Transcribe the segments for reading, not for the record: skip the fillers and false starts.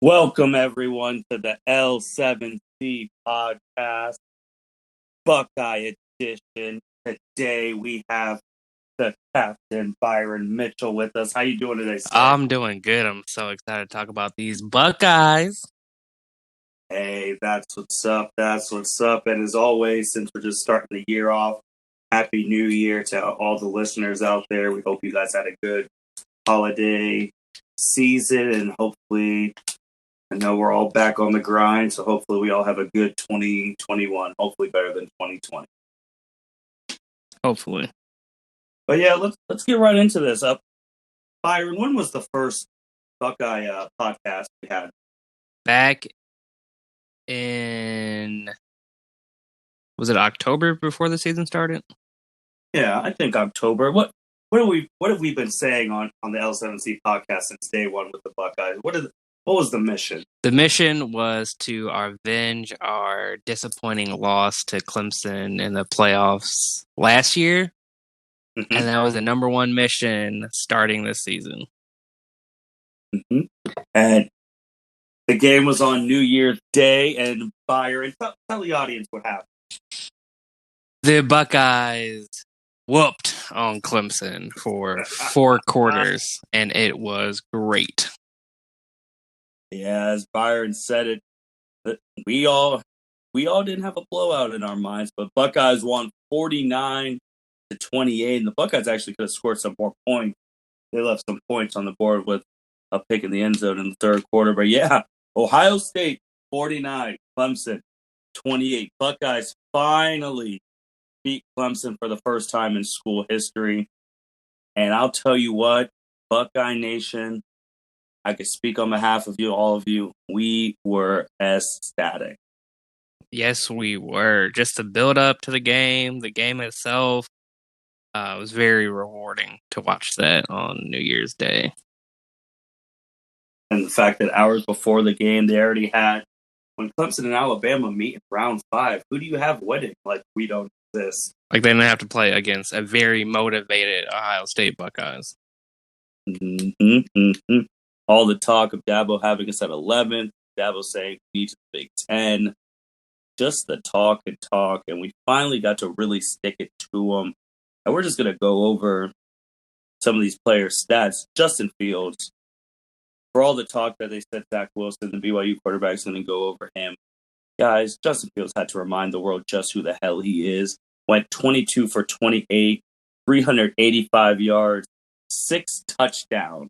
Welcome, everyone, to the L7C podcast, Buckeye edition. Today, we have the captain, Byron Mitchell, with us. How you doing today, sir? I'm doing good. I'm so excited to talk about these Buckeyes. Hey, that's what's up. That's what's up. And as always, since we're just starting the year off, Happy New Year to all the listeners out there. We hope you guys had a good holiday season, and hopefully, I know we're all back on the grind, so hopefully we all have a good 2021. Hopefully better than 2020. Hopefully. But yeah, let's get right into this. Byron, when was the first Buckeye podcast we had? Back in, was it October before the season started? Yeah, I think October. What have we been saying on the L7C podcast since day one with the Buckeyes? What was the mission? The mission was to avenge our disappointing loss to Clemson in the playoffs last year. Mm-hmm. And that was the number one mission starting this season. Mm-hmm. And the game was on New Year's Day, and Byron, tell the audience what happened. The Buckeyes whooped on Clemson for 4 quarters, and it was great. Yeah, as Byron said it, we all didn't have a blowout in our minds, but Buckeyes won 49-28, and the Buckeyes actually could have scored some more points. They left some points on the board with a pick in the end zone in the third quarter. But yeah, Ohio State 49, Clemson 28. Buckeyes finally beat Clemson for the first time in school history. And I'll tell you what, Buckeye Nation, I could speak on behalf of you, all of you. We were ecstatic. Yes, we were. Just to build up to the game itself, was very rewarding to watch that on New Year's Day. And the fact that hours before the game, they already had, when Clemson and Alabama meet in round 5, who do you have winning? Like, we don't exist. Like, they didn't have to play against a very motivated Ohio State Buckeyes. Mm-hmm, mm-hmm. All the talk of Dabo having us at 11, Dabo saying we need to Big Ten. Just the talk, and we finally got to really stick it to them. And we're just going to go over some of these players' stats. Justin Fields, for all the talk that they said Zach Wilson, the BYU quarterback, is going to go over him. Guys, Justin Fields had to remind the world just who the hell he is. Went 22 for 28, 385 yards, 6 touchdowns,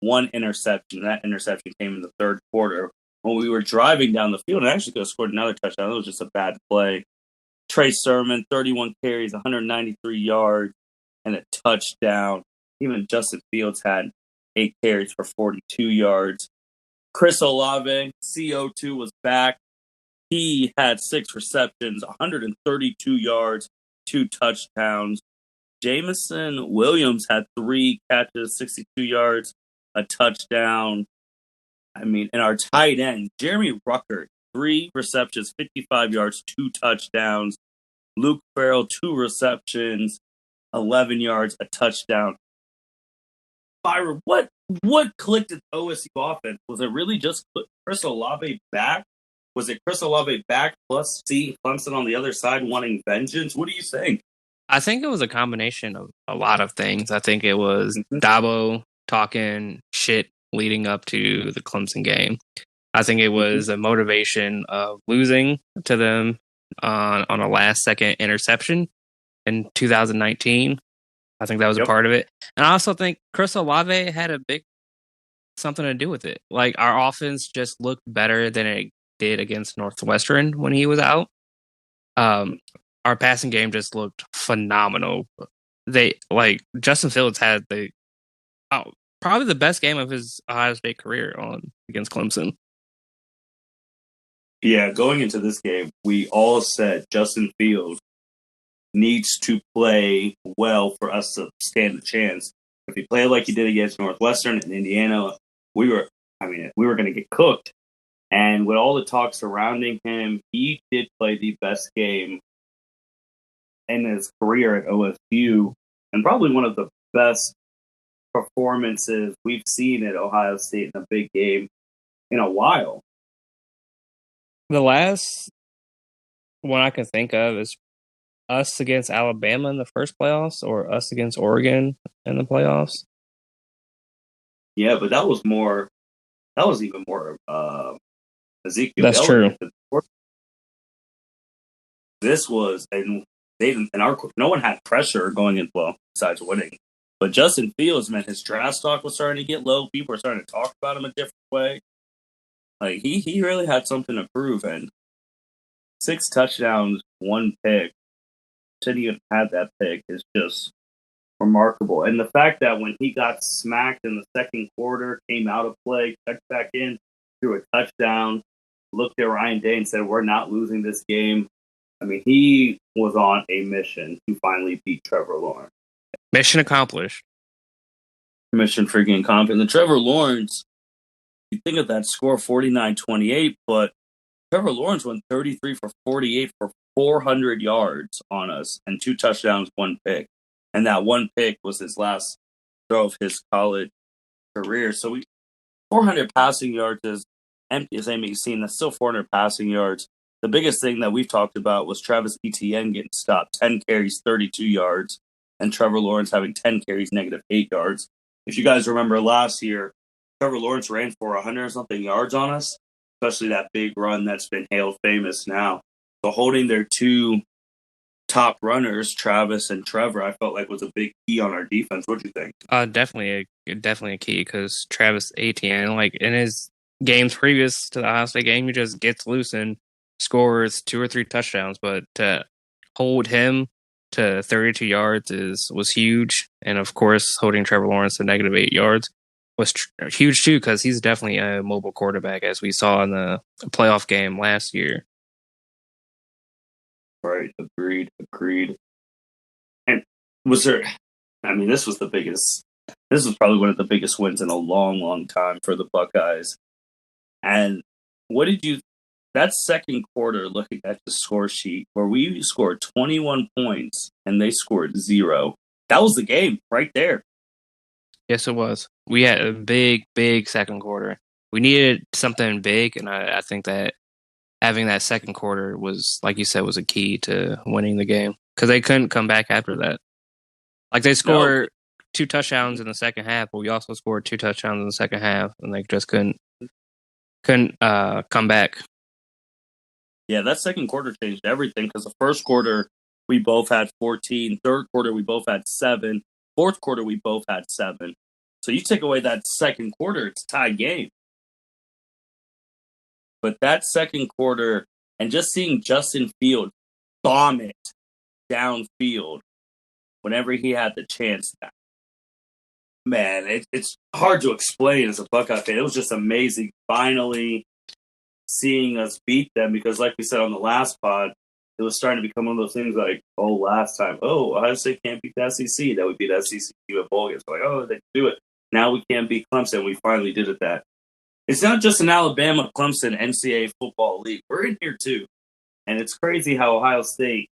1 interception. That interception came in the third quarter when we were driving down the field and actually could have scored another touchdown. That was just a bad play. Trey Sermon, 31 carries, 193 yards, and a touchdown. Even Justin Fields had 8 carries for 42 yards. Chris Olave, CO2, was back. He had 6 receptions, 132 yards, 2 touchdowns. Jamison Williams had 3 catches, 62 yards, a touchdown. I mean, and our tight end, Jeremy Ruckert, 3 receptions, 55 yards, 2 touchdowns. Luke Farrell, 2 receptions, 11 yards, a touchdown. Byron, what clicked at the OSU offense? Was it really just Chris Olave back? Was it Chris Olave back plus seeing Clemson on the other side wanting vengeance? What do you think? I think it was a combination of a lot of things. I think it was Dabo talking shit leading up to the Clemson game. I think it was a motivation of losing to them on a last-second interception in 2019. I think that was a part of it. And I also think Chris Olave had a big something to do with it. Like, our offense just looked better than it did against Northwestern when he was out. Our passing game just looked phenomenal. Justin Fields had probably the best game of his Ohio State career against Clemson. Yeah, going into this game, we all said Justin Fields needs to play well for us to stand a chance. If he played like he did against Northwestern and Indiana, we were going to get cooked. And with all the talk surrounding him, he did play the best game in his career at OSU, and probably one of the best performances we've seen at Ohio State in a big game. in a while. The last one I can think of is us against Alabama in the first playoffs, or us against Oregon in the playoffs. Yeah, but that was more. That was even more Ezekiel That's Elliott. true. This was, and they didn't, and our no one had pressure going in. Well, besides winning, but Justin Fields, man, his draft stock was starting to get low. People were starting to talk about him a different way. Like he really had something to prove, and 6 touchdowns, 1 pick. Shouldn't even have that pick is just remarkable. And the fact that when he got smacked in the second quarter, came out of play, checked back in, threw a touchdown, looked at Ryan Day and said, "We're not losing this game." I mean, he was on a mission to finally beat Trevor Lawrence. Mission accomplished. Mission freaking accomplished. And Trevor Lawrence, you think of that score 49-28, but Trevor Lawrence went 33 for 48 for 400 yards on us and 2 touchdowns, 1 pick. And that 1 pick was his last throw of his college career. So 400 passing yards is empty as anything you've seen. That's still 400 passing yards. The biggest thing that we've talked about was Travis Etienne getting stopped. 10 carries, 32 yards. And Trevor Lawrence having 10 carries, -8 yards. If you guys remember last year, Trevor Lawrence ran for 100-something yards on us, especially that big run that's been hailed famous now. So holding their 2 top runners, Travis and Trevor, I felt like was a big key on our defense. What do you think? Definitely a key, because Travis Etienne, like in his games previous to the Ohio State game, he just gets loose and scores 2 or 3 touchdowns. But to hold him to 32 yards was huge, and of course, holding Trevor Lawrence to -8 yards was huge too, because he's definitely a mobile quarterback, as we saw in the playoff game last year. Right, agreed. And was there? I mean, this was the biggest. This was probably one of the biggest wins in a long, long time for the Buckeyes. And what did you? That second quarter, looking at the score sheet, where we scored 21 points and they scored 0. That was the game right there. Yes, it was. We had a big second quarter. We needed something big, and I think that having that second quarter was, like you said, was a key to winning the game, because they couldn't come back after that. Like, they scored 2 touchdowns in the second half, but we also scored 2 touchdowns in the second half, and they just couldn't come back. Yeah, that second quarter changed everything, because the first quarter we both had 14, third quarter we both had 7, fourth quarter we both had 7. So you take away that second quarter, it's a tied game. But that second quarter, and just seeing Justin Fields bomb it downfield whenever he had the chance, man, it's hard to explain as a Buckeye fan. It was just amazing finally seeing us beat them, because like we said on the last pod, it was starting to become one of those things like, oh, last time, Ohio State can't beat the SEC. That would beat SEC at bowl games. Like, oh, they can do it. Now we can't beat Clemson. We finally did it. That it's not just an Alabama, Clemson, NCAA football league. We're in here too. And it's crazy how Ohio State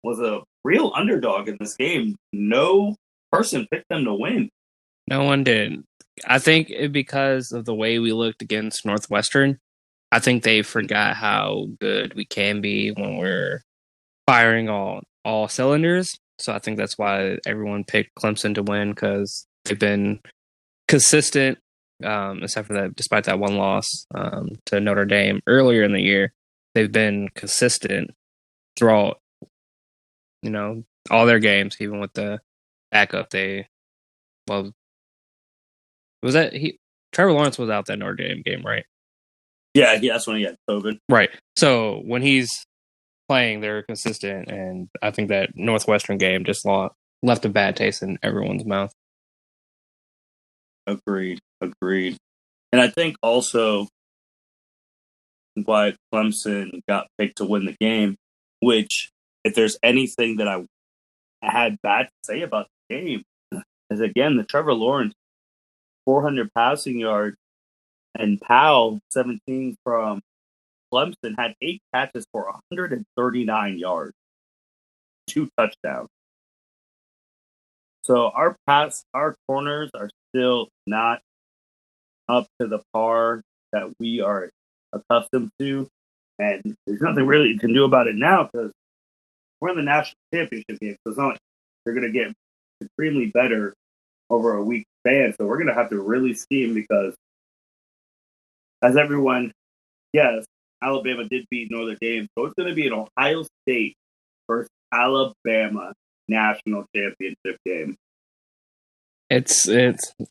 was a real underdog in this game. No person picked them to win. No one did. I think because of the way we looked against Northwestern, I think they forgot how good we can be when we're firing all cylinders. So I think that's why everyone picked Clemson to win, because they've been consistent, except for that, despite that one loss to Notre Dame earlier in the year. They've been consistent throughout, all their games, even with the backup. Trevor Lawrence was out that Notre Dame game, right? Yeah, that's when he had COVID. Right. So when he's playing, they're consistent, and I think that Northwestern game just left a bad taste in everyone's mouth. Agreed. And I think also why Clemson got picked to win the game, which, if there's anything that I had bad to say about the game, is again the Trevor Lawrence 400 passing yards, and Powell 17 from Clemson had 8 catches for 139 yards, 2 touchdowns. So our corners are still not up to the par that we are accustomed to. And there's nothing really you can do about it now because we're in the national championship game. So it's not like they're going to get supremely better over a week span. So we're going to have to really scheme because, as everyone, yes, Alabama did beat Notre Dame. So it's going to be an Ohio State versus Alabama national championship game.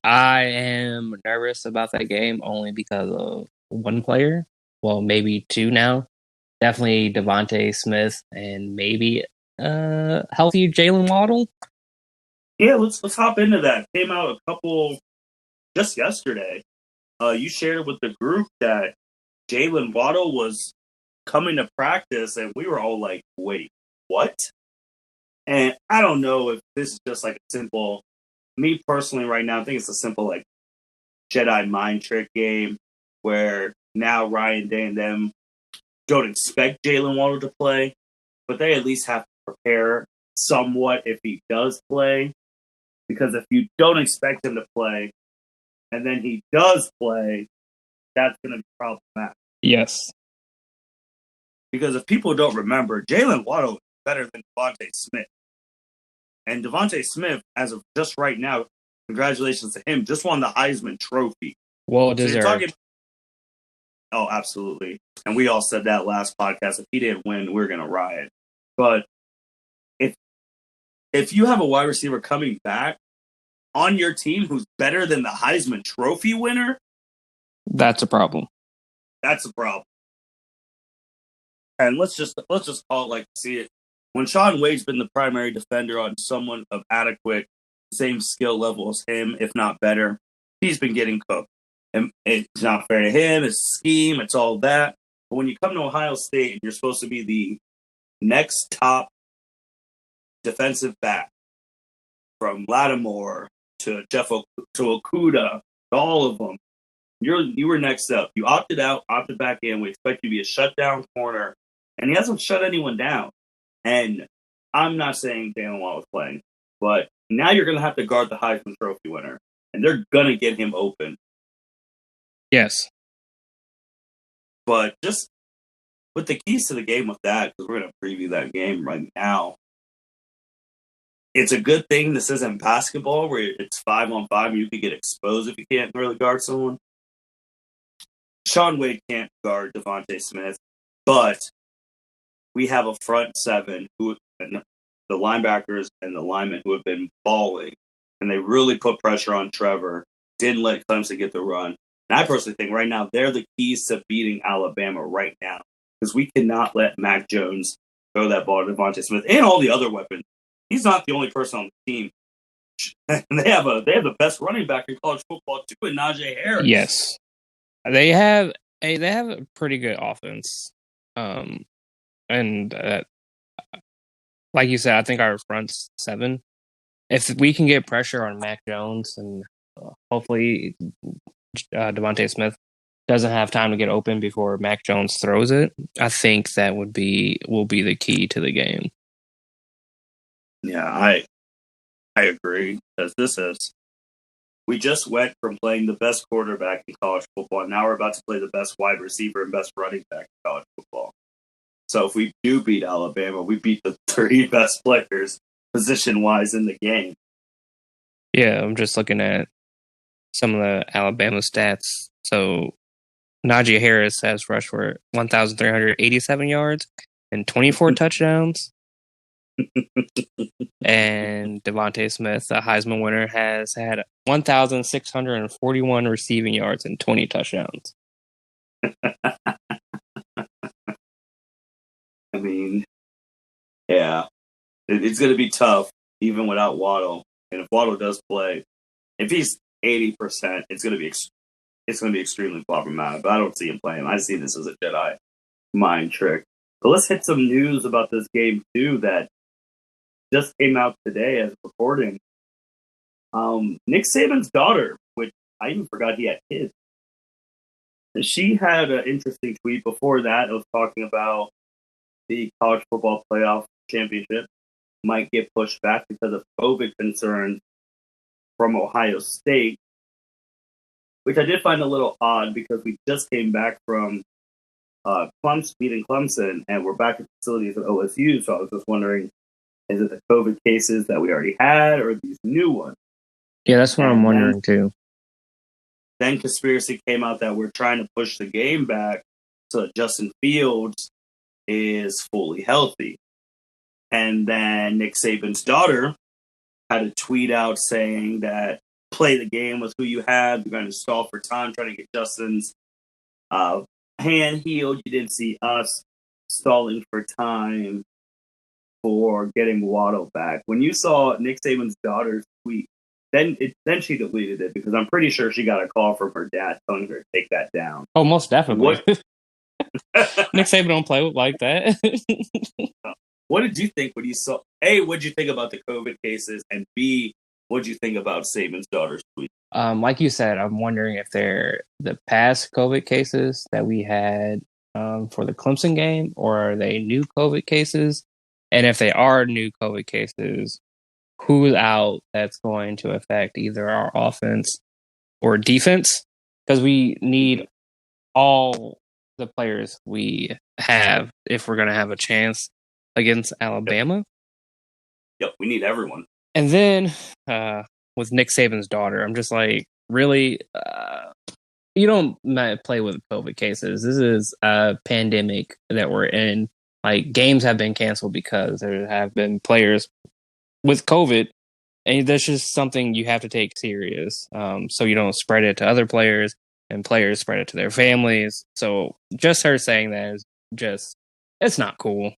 I am nervous about that game only because of one player. Well, maybe two now. Definitely Devontae Smith and maybe healthy Jalen Waddle. Yeah, let's hop into that. Came out a couple just yesterday. You shared with the group that Jalen Waddle was coming to practice, and we were all like, "Wait, what?" And I don't know if this is just like a simple. Me personally, right now, I think it's a simple like Jedi mind trick game where now Ryan Day and them don't expect Jalen Waddle to play, but they at least have to prepare somewhat if he does play. Because if you don't expect him to play and then he does play, that's going to be problematic. Yes. Because if people don't remember, Jalen Waddle is better than Devontae Smith. And Devontae Smith, as of just right now, congratulations to him, just won the Heisman Trophy. Well deserved. Oh, absolutely. And we all said that last podcast. If he didn't win, we're going to riot. But if you have a wide receiver coming back on your team who's better than the Heisman Trophy winner, that's a problem. That's a problem. And let's just call it like see it. When Sean Wade's been the primary defender on someone of adequate, same skill level as him, if not better, he's been getting cooked. And it's not fair to him, it's scheme, it's all that. But when you come to Ohio State and you're supposed to be the next top defensive back from Lattimore to to Okuda, to all of them, you were next up. You opted out, opted back in. We expect you to be a shutdown corner. And he hasn't shut anyone down. And I'm not saying Jalen Waddle was playing, but now you're going to have to guard the Heisman Trophy winner. And they're going to get him open. Yes. But just with the keys to the game with that, because we're going to preview that game right now, it's a good thing this isn't basketball where it's 5-on-5 and you can get exposed if you can't really guard someone. Sean Wade can't guard Devontae Smith, but we have a front seven the linebackers and the linemen who have been balling, and they really put pressure on Trevor, didn't let Clemson get the run. And I personally think right now they're the keys to beating Alabama right now because we cannot let Mac Jones throw that ball to Devontae Smith and all the other weapons. He's not the only person on the team. And they have the best running back in college football too, in Najee Harris. Yes. They have a pretty good offense, and like you said, I think our front seven. If we can get pressure on Mac Jones and hopefully Devontae Smith doesn't have time to get open before Mac Jones throws it, I think that will be the key to the game. Yeah, I agree because we just went from playing the best quarterback in college football, and now we're about to play the best wide receiver and best running back in college football. So if we do beat Alabama, we beat the 3 best players position-wise in the game. Yeah, I'm just looking at some of the Alabama stats. So Najee Harris has rushed for 1,387 yards and 24 touchdowns. And Devontae Smith, the Heisman winner, has had 1,641 receiving yards and 20 touchdowns. I mean, yeah, it's going to be tough even without Waddle. And if Waddle does play, if he's 80%, it's going to be extremely problematic. But I don't see him playing. I see this as a Jedi mind trick. But let's hit some news about this game too that just came out today as recording. Nick Saban's daughter, which I even forgot he had kids. She had an interesting tweet before that. It was talking about the college football playoff championship might get pushed back because of COVID concerns from Ohio State. which I did find a little odd because we just came back from Clemson beating Clemson, and we're back at facilities at OSU. So I was just wondering, is it the COVID cases that we already had, or these new ones? Yeah, that's what I'm wondering too. Then conspiracy came out that we're trying to push the game back so that Justin Fields is fully healthy. And then Nick Saban's daughter had a tweet out saying that play the game with who you have. You're going to stall for time trying to get Justin's hand healed. You didn't see us stalling for time for getting Waddle back. When you saw Nick Saban's daughter's tweet, then she deleted it because I'm pretty sure she got a call from her dad telling her to take that down. Oh, most definitely. Nick Saban don't play like that. What did you think when you saw? A, what did you think about the COVID cases? And B, what did you think about Saban's daughter's tweet? Like you said, I'm wondering if they're the past COVID cases that we had for the Clemson game, or are they new COVID cases? And if they are new COVID cases, who's out that's going to affect either our offense or defense? Because we need all the players we have if we're going to have a chance against Alabama. Yep, we need everyone. And then with Nick Saban's daughter, I'm just like, really? You don't play with COVID cases. This is a pandemic that we're in. Like, games have been canceled because there have been players with COVID, and that's just something you have to take serious. So you don't spread it to other players, and players spread it to their families. So just her saying that is just, it's not cool.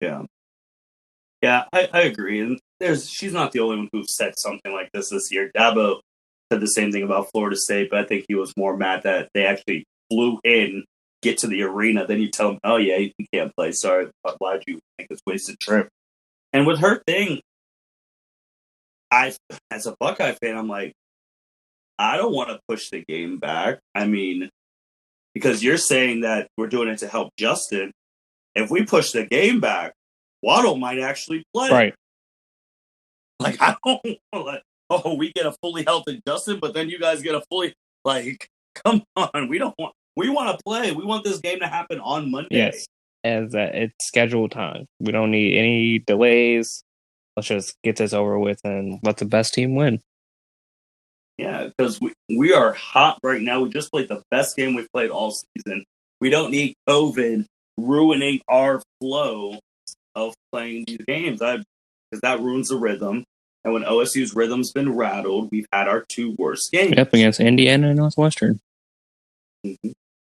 Yeah, I agree. And she's not the only one who said something like this year. Dabo said the same thing about Florida State, but I think he was more mad that they actually flew in, get to the arena, then you tell them, oh yeah, you can't play. Sorry, why'd you make this wasted trip? And with her thing, as a Buckeye fan, I'm like, I don't want to push the game back. I mean, because you're saying that we're doing it to help Justin. If we push the game back, Waddle might actually play. Right. Like, I don't want to, we get a fully healthy Justin, but then you guys get a fully, like, come on. We want to play. We want this game to happen on Monday. Yes. As it's scheduled time. We don't need any delays. Let's just get this over with and let the best team win. Yeah, because we are hot right now. We just played the best game we've played all season. We don't need COVID ruining our flow of playing these games, because that ruins the rhythm. And when OSU's rhythm's been rattled, we've had our two worst games. Yep, against Indiana and Northwestern. Mm-hmm.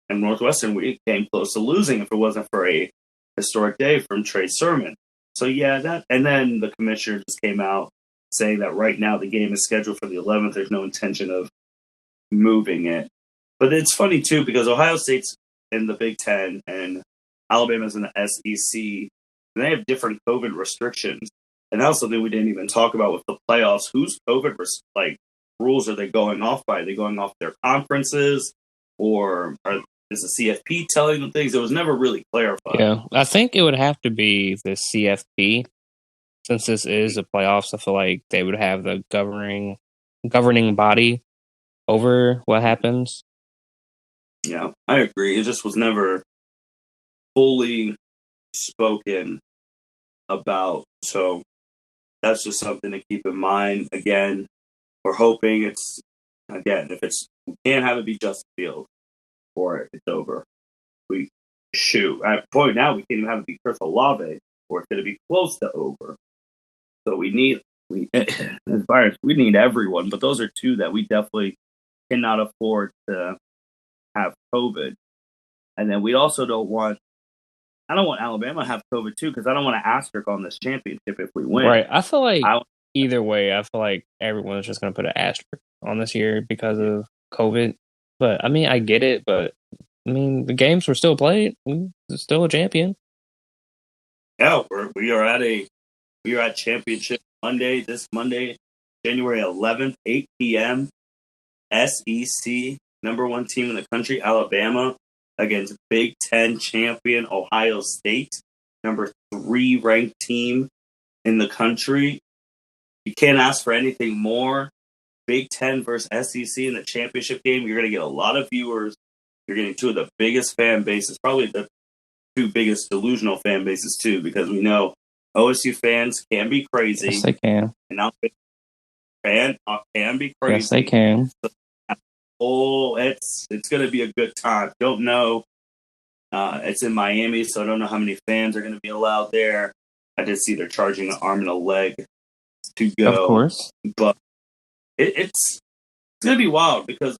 And Northwestern, we came close to losing if it wasn't for a historic day from Trey Sermon. So yeah, and then the commissioner just came out saying that right now the game is scheduled for the 11th. There's no intention of moving it. But it's funny too, because Ohio State's in the Big Ten and Alabama's in the SEC. And they have different COVID restrictions. And that's something we didn't even talk about with the playoffs. Whose COVID rules are they going off by? Are they going off their conferences? Or is the CFP telling them things? It was never really clarified. Yeah, I think it would have to be the CFP. Since this is the playoffs, I feel like they would have the governing body over what happens. Yeah, I agree. It just was never fully spoken about. So that's just something to keep in mind. Again, we're hoping if we can't have it be Justin Fields or it's over. We shoot. At the point now, we can't even have it be Chris Olave or it's going to be close to over. So we need everyone, but those are two that we definitely cannot afford to have COVID. And then we also I don't want Alabama to have COVID too, because I don't want to asterisk on this championship if we win. Right. I feel like either way, I feel like everyone's just going to put an asterisk on this year because of COVID. But I mean, I get it, but I mean, the games were still played. We're still a champion. Yeah, we are at championship Monday, this Monday, January 11th, 8 p.m. SEC, number one team in the country, Alabama, against Big Ten champion Ohio State, number 3 ranked team in the country. You can't ask for anything more. Big Ten versus SEC in the championship game. You're going to get a lot of viewers. You're getting two of the biggest fan bases, probably the two biggest delusional fan bases too, because we know OSU fans can be crazy. Yes, they can. And now fan can be crazy. Yes, they can. It's going to be a good time. Don't know. It's in Miami, so I don't know how many fans are going to be allowed there. I did see they're charging an arm and a leg to go. Of course. But it's going to be wild because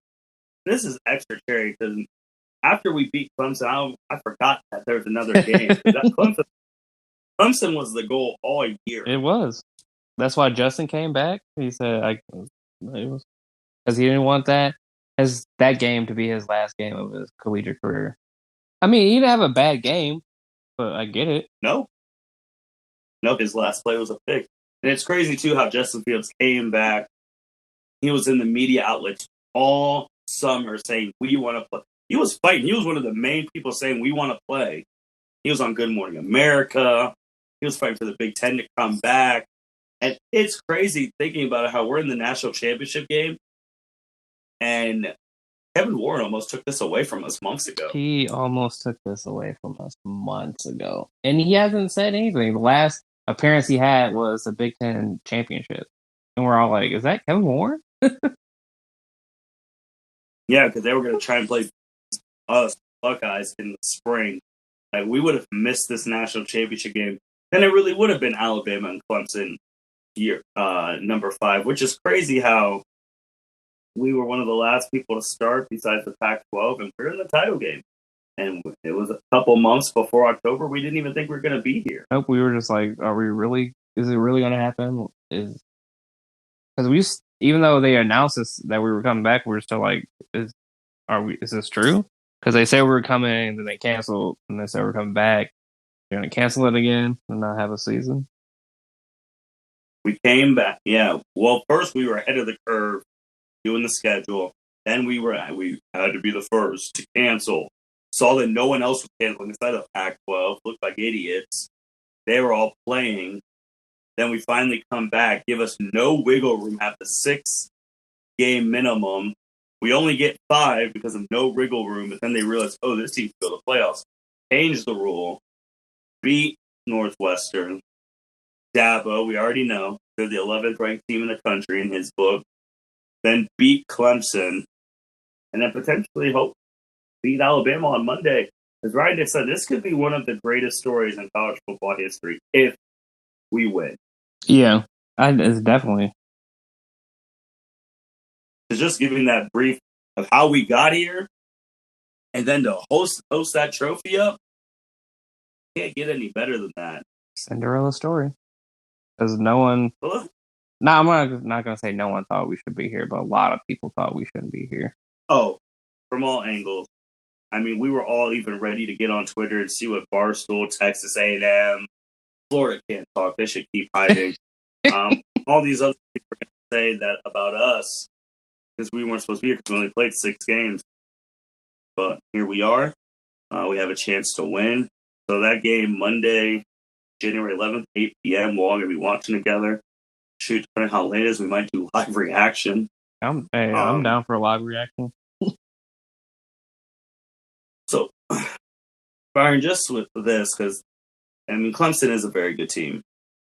this is extra cherry because after we beat Clemson, I forgot that there was another game. Clemson was the goal all year. It was. That's why Justin came back. He said, because he didn't want that game to be his last game of his collegiate career. I mean, he didn't have a bad game, but I get it. No, his last play was a pick. And it's crazy, too, how Justin Fields came back. He was in the media outlets all summer saying, we want to play. He was fighting. He was one of the main people saying, we want to play. He was on Good Morning America. He was fighting for the Big Ten to come back. And it's crazy thinking about how we're in the national championship game. And Kevin Warren almost took this away from us months ago. He almost took this away from us months ago. And he hasn't said anything. The last appearance he had was the Big Ten championship. And we're all like, is that Kevin Warren? Yeah, because they were going to try and play us Buckeyes in the spring. Like, we would have missed this national championship game. Then it really would have been Alabama and Clemson year number 5, which is crazy how we were one of the last people to start besides the Pac-12, and we're in the title game. And it was a couple months before October. We didn't even think we were going to be here. Nope, we were just like, is it really going to happen? Because even though they announced us that we were coming back, we were still like, is this true? Because they said we were coming, and then they canceled, and they said we're coming back. They're going to cancel it again and not have a season. We came back, yeah. Well, first we were ahead of the curve doing the schedule. Then we had to be the first to cancel. Saw that no one else was canceling instead of Pac-12. Looked like idiots. They were all playing. Then we finally come back, give us no wiggle room at the 6-game minimum. We only get 5 because of no wiggle room. But then they realized, this team can go to the playoffs. Changed the rule. Beat Northwestern. Dabo, we already know. They're the 11th ranked team in the country in his book. Then beat Clemson. And then potentially beat Alabama on Monday. As Ryan said, this could be one of the greatest stories in college football history if we win. Yeah, it's definitely. It's just giving that brief of how we got here, and then to host that trophy up, can't get any better than that. Cinderella story. Because no one... No, I'm not going to say no one thought we should be here, but a lot of people thought we shouldn't be here. Oh, from all angles. I mean, we were all even ready to get on Twitter and see what Barstool, Texas A&M, Florida can't talk. They should keep hiding. All these other people are going to say that about us because we weren't supposed to be here because we only played 6 games. But here we are. We have a chance to win. So that game, Monday, January 11th, 8 p.m., we're all going to be watching together. Shoot, depending how late it is, we might do live reaction. I'm down for a live reaction. So, Byron, just with this, because, I mean, Clemson is a very good team,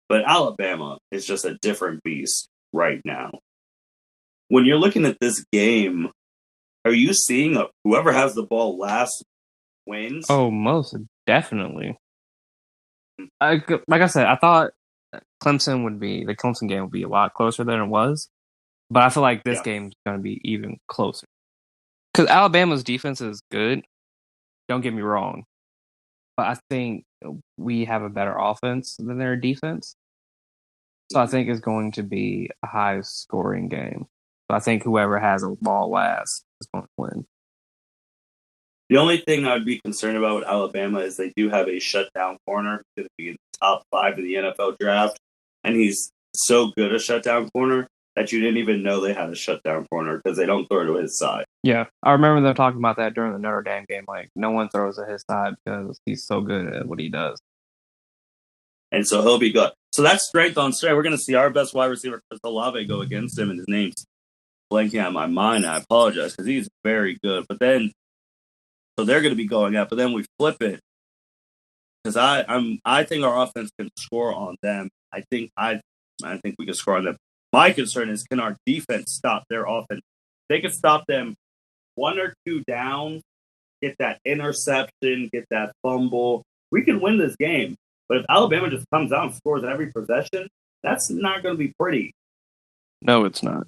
but Alabama is just a different beast right now. When you're looking at this game, are you seeing whoever has the ball last wins? Oh, most definitely. Like I said, I thought the Clemson game would be a lot closer than it was, but I feel like this game's going to be even closer. Because Alabama's defense is good, don't get me wrong, but I think we have a better offense than their defense. So I think it's going to be a high-scoring game. So I think whoever has a ball last is going to win. The only thing I would be concerned about with Alabama is they do have a shutdown corner. He's going to be in the top 5 of the NFL draft, and he's so good a shutdown corner that you didn't even know they had a shutdown corner because they don't throw to his side. Yeah, I remember them talking about that during the Notre Dame game. Like, no one throws at his side because he's so good at what he does. And so he'll be good. So that's strength on strength. We're going to see our best wide receiver, Chris Olave, go against him, and his name's blanking on my mind. I apologize because he's very good. But then, so they're going to be going up. But then we flip it because I think our offense can score on them. I think we can score on them. My concern is, can our defense stop their offense? They can stop them 1 or 2 down, get that interception, get that fumble. We can win this game. But if Alabama just comes out and scores every possession, that's not going to be pretty. No, it's not.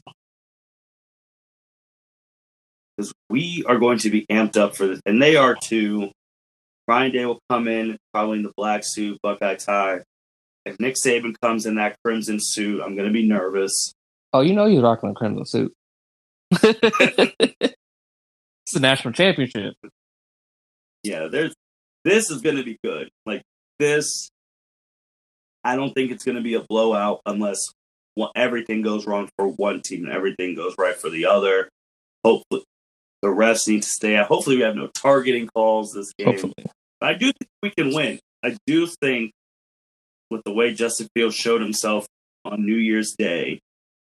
Because we are going to be amped up for this. And they are too. Ryan Day will come in, probably in the black suit, buckeye tie. If Nick Saban comes in that crimson suit, I'm going to be nervous. Oh, you know he's rocking a crimson suit. It's the national championship. Yeah, this is going to be good. Like, this, I don't think it's going to be a blowout unless everything goes wrong for one team and everything goes right for the other. Hopefully, the refs need to stay out. Hopefully, we have no targeting calls this game. Hopefully. But I do think we can win. I do think with the way Justin Fields showed himself on New Year's Day,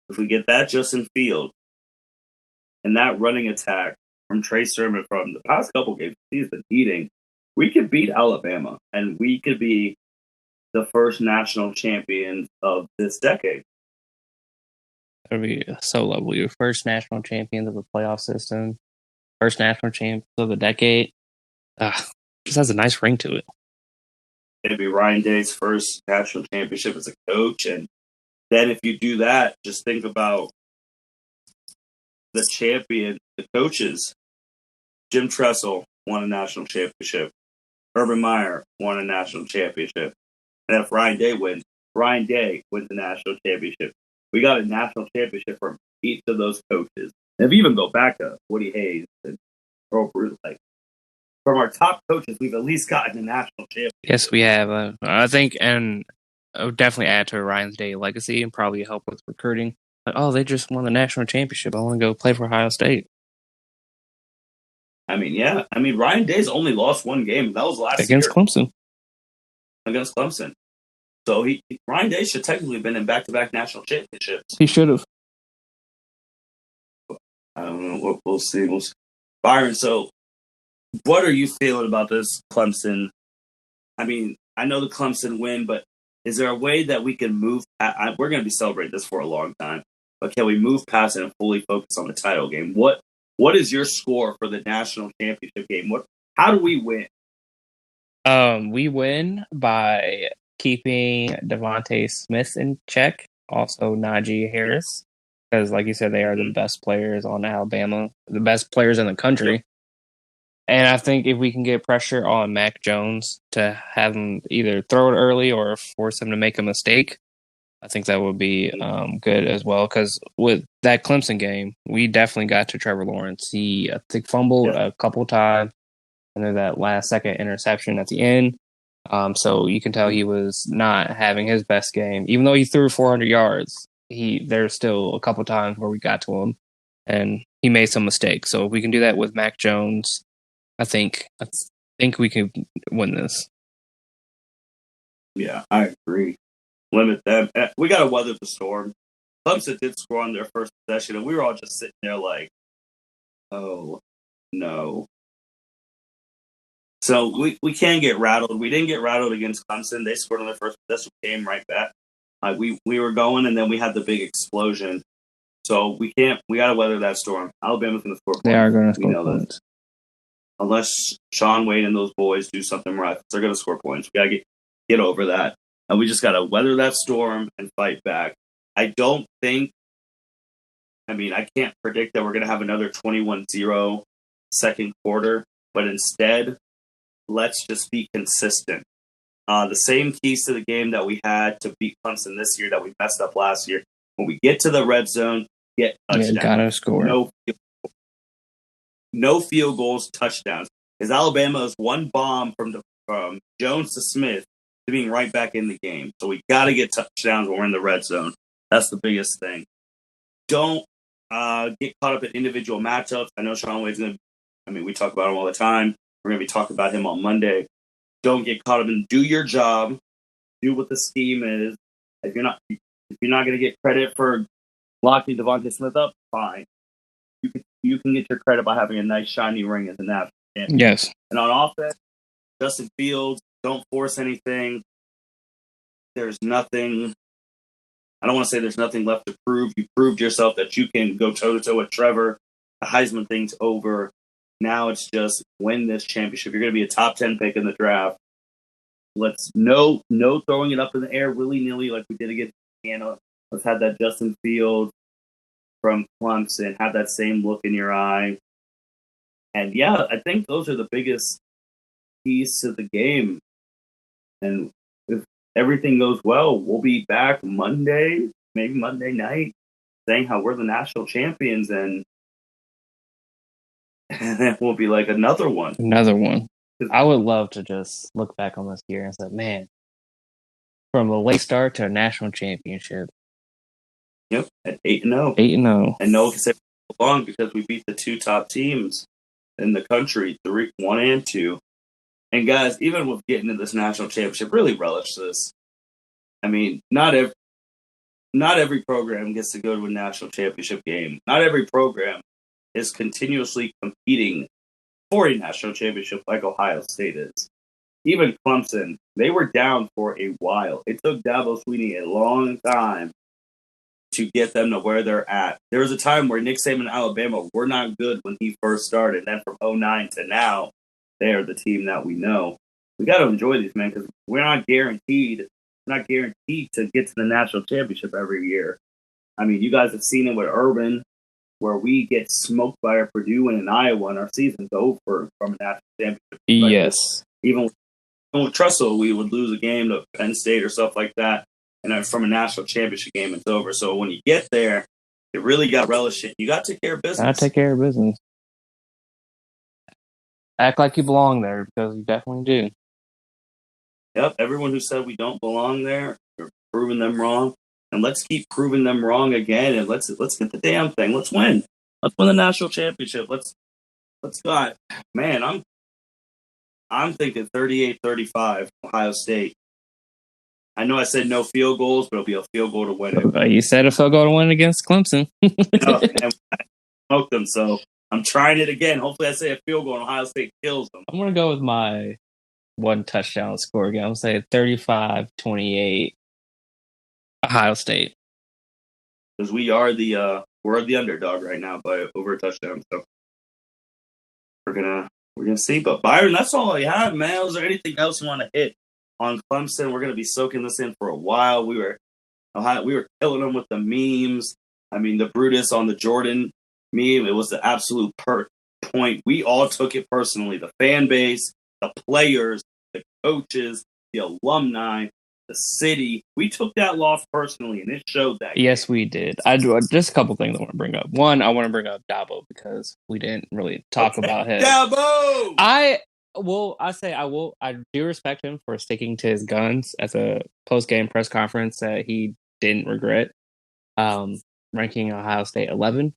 if we get that Justin Fields and that running attack from Trey Sermon from the past couple games he's been eating, we could beat Alabama and we could be the first national champions of this decade. That would be so lovely. Your first national champions of the playoff system, first national champions of the decade. Just has a nice ring to it. It'd be Ryan Day's first national championship as a coach. And then if you do that, just think about the champion, the coaches. Jim Tressel won a national championship. Urban Meyer won a national championship. And if Ryan Day wins the national championship. We got a national championship from each of those coaches. And if you even go back to Woody Hayes and Earl Bruce, like, from our top coaches, we've at least gotten a national championship. Yes, we have. I think, and I would definitely add to Ryan's Day legacy and probably help with recruiting. Like, oh, they just won the national championship. I want to go play for Ohio State. I mean, yeah. I mean, Ryan Day's only lost one game. That was last against year. Clemson. Against Clemson. So Ryan Day should technically have been in back-to-back national championships. He should have. I don't know. We'll see. Byron, so what are you feeling about this Clemson? I mean, I know the Clemson win, but is there a way that we can move? We're going to be celebrating this for a long time, but can we move past it and fully focus on the title game? What is your score for the national championship game? How do we win? We win by keeping Devontae Smith in check, also Najee Harris, because like you said, they are the best players on Alabama, the best players in the country. Yep. And I think if we can get pressure on Mac Jones to have him either throw it early or force him to make a mistake, I think that would be good as well. Because with that Clemson game, we definitely got to Trevor Lawrence. He, I think, fumbled a couple times, and then that last-second interception at the end. So you can tell he was not having his best game. Even though he threw 400 yards, there's still a couple times where we got to him, and he made some mistakes. So if we can do that with Mac Jones, I think we can win this. Yeah, I agree. Limit them. We got to weather the storm. Clemson did score on their first possession, and we were all just sitting there like, oh, no. So we can't get rattled. We didn't get rattled against Clemson. They scored on their first possession, came right back. We were going, and then we had the big explosion. So we got to weather that storm. Alabama's going to score points. They are going to score points. Unless Sean Wade and those boys do something right, they're going to score points. We got to get over that. And we just got to weather that storm and fight back. I can't predict that we're going to have another 21-0 second quarter, but instead, let's just be consistent. The same keys to the game that we had to beat Clemson this year that we messed up last year. When we get to the red zone, get touchdowns. Got to score. No field goals, touchdowns. Because Alabama is one bomb from Jones to Smith to being right back in the game. So we got to get touchdowns when we're in the red zone. That's the biggest thing. Don't get caught up in individual matchups. I know Sean Wade's we talk about him all the time. We're going to be talking about him on Monday. Don't get caught up in do your job. Do what the scheme is. If you're not going to get credit for locking Devontae Smith up, fine. you can get your credit by having a nice shiny ring as a national champion. Yes. And on offense, Justin Fields, don't force anything. There's nothing. I don't want to say there's nothing left to prove. You proved yourself that you can go toe-to-toe with Trevor. The Heisman thing's over. Now it's just win this championship. You're going to be a top 10 pick in the draft. Let's no throwing it up in the air willy-nilly like we did against Indiana. Let's have that Justin Fields from Clemson, have that same look in your eye. And, yeah, I think those are the biggest keys to the game. And if everything goes well, we'll be back Monday, maybe Monday night, saying how we're the national champions, and then we'll be like another one. Another one. I would love to just look back on this year and say, man, from a late start to a national championship. Yep, at 8-0. 8-0. And no one can say long because we beat the two top teams in the country, 1 and 2. And guys, even with getting to this national championship, really relish this. I mean, not every program gets to go to a national championship game. Not every program is continuously competing for a national championship like Ohio State is. Even Clemson, they were down for a while. It took Dabo Swinney a long time to get them to where they're at. There was a time where Nick Saban and Alabama were not good when he first started. Then from 2009 to now, they are the team that we know. We got to enjoy these, man, because we're not guaranteed to get to the national championship every year. I mean, you guys have seen it with Urban, where we get smoked by a Purdue and an Iowa, and our season's over from a national championship. Yes. Even with Tressel, we would lose a game to Penn State or stuff like that, and then from a national championship game, it's over. So when you get there, you really got to relish it. You got to take care of business. Got to take care of business. Act like you belong there, because you definitely do. Yep, everyone who said we don't belong there, you're proving them wrong. And let's keep proving them wrong again, and let's get the damn thing. Let's win. Let's win the national championship. Let's go. Man, I'm thinking 38-35, Ohio State. I know I said no field goals, but it'll be a field goal to win it. You said a field goal to win against Clemson. No, and I smoked them, so I'm trying it again. Hopefully I say a field goal and Ohio State kills them. I'm going to go with my one touchdown score again. I'm going to say 35-28, Ohio State. Because we're the underdog right now by over a touchdown. So we're gonna see. But Byron, that's all I have, man. Is there anything else you want to hit on Clemson? We're gonna be soaking this in for a while. We were killing them with the memes. I mean, the Brutus on the Jordan meme, it was the absolute point. We all took it personally. The fan base, the players, the coaches, the alumni, the city. We took that loss personally, and it showed that. Yes, we did. I do just a couple things I want to bring up. One, I want to bring up Dabo because we didn't really talk about him. Dabo! I do respect him for sticking to his guns at the post-game press conference that he didn't regret ranking Ohio State 11.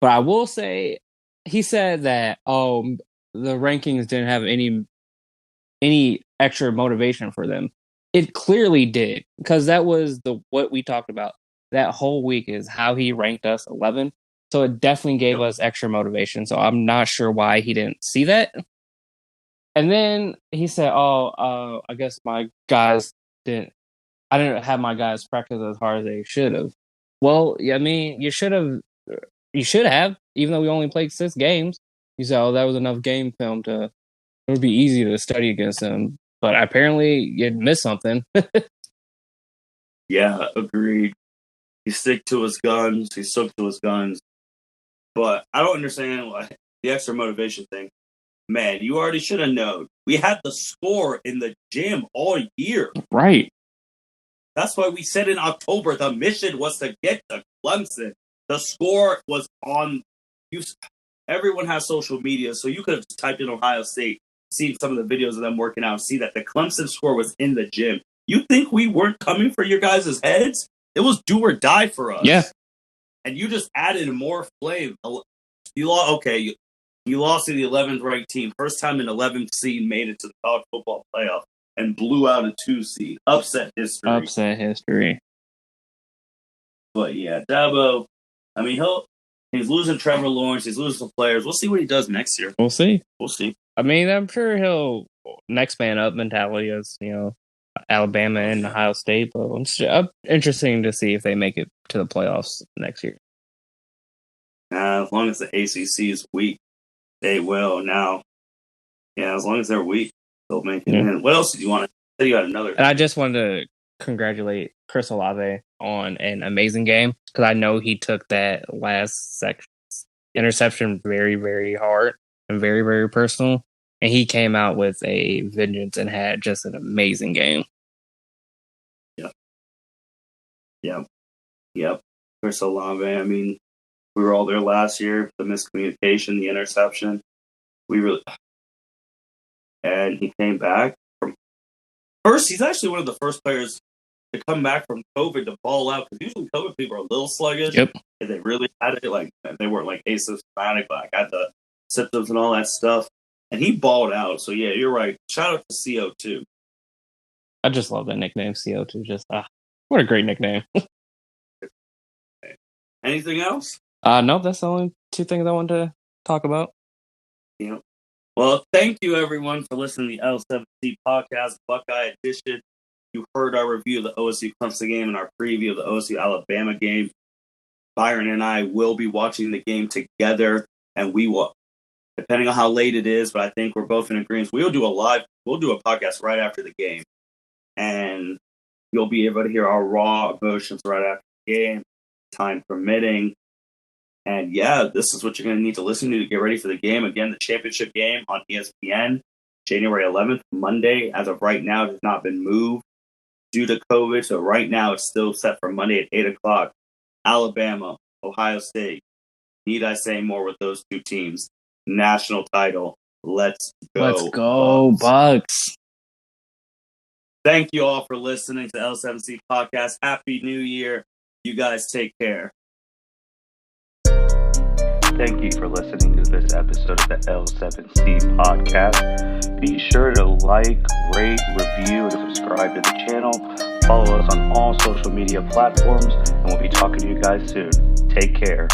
But I will say he said that the rankings didn't have any extra motivation for them. It clearly did, because that was what we talked about that whole week is how he ranked us 11. So it definitely gave us extra motivation. So I'm not sure why he didn't see that. And then he said, I guess my guys I didn't have my guys practice as hard as they should have. Well, I mean, you should have, even though we only played 6 games. You said, that was enough game film it would be easy to study against them. But apparently you'd miss something. Yeah, agreed. He stuck to his guns. But I don't understand why the extra motivation thing. Man, you already should have known. We had the score in the gym all year. Right. That's why we said in October the mission was to get to Clemson. The score was on. Everyone has social media, so you could have typed in Ohio State, seen some of the videos of them working out, and see that the Clemson score was in the gym. You think we weren't coming for your guys' heads? It was do or die for us. Yeah. And you just added more flame. You lost to the 11th ranked team. First time an 11th seed made it to the college football playoff and blew out a 2 seed. Upset history. But yeah, Dabo, I mean, He's losing Trevor Lawrence. He's losing some players. We'll see what he does next year. We'll see. We'll see. I mean, I'm sure he'll next man up mentality as, Alabama and Ohio State. But it's interesting to see if they make it to the playoffs next year. As long as the ACC is weak, they will. Now, as long as they're weak, they'll make it in. What else did you want to say? You got another. And I just wanted to congratulate Chris Olave on an amazing game because I know he took that last interception very, very hard and very, very personal. And he came out with a vengeance and had just an amazing game. Yep. Chris Olave, I mean, we were all there last year. The miscommunication, the interception. And he came back. He's actually one of the first players to come back from COVID to ball out. Because usually COVID people are a little sluggish. Yep. And they really had it. Like, they weren't like asymptomatic, but had the symptoms and all that stuff. And he balled out. So, yeah, you're right. Shout out to CO2. I just love that nickname, CO2. Just, what a great nickname. Anything else? No, that's the only two things I wanted to talk about. Yeah. Well, thank you, everyone, for listening to the L7C podcast, Buckeye Edition. You heard our review of the OSU Clemson game and our preview of the OSU Alabama game. Byron and I will be watching the game together, and we will, depending on how late it is, but I think we're both in agreement. We'll do a podcast right after the game, and you'll be able to hear our raw emotions right after the game, time permitting. And this is what you're going to need to listen to get ready for the game. Again, the championship game on ESPN, January 11th, Monday. As of right now, it has not been moved due to COVID. So right now, it's still set for Monday at 8 o'clock. Alabama, Ohio State. Need I say more with those two teams? National title. Let's go. Let's go, Bucks. Thank you all for listening to L7C Podcast. Happy New Year. You guys take care. Thank you for listening to this episode of the L7C Podcast. Be sure to like, rate, review, and subscribe to the channel. Follow us on all social media platforms, and we'll be talking to you guys soon. Take care.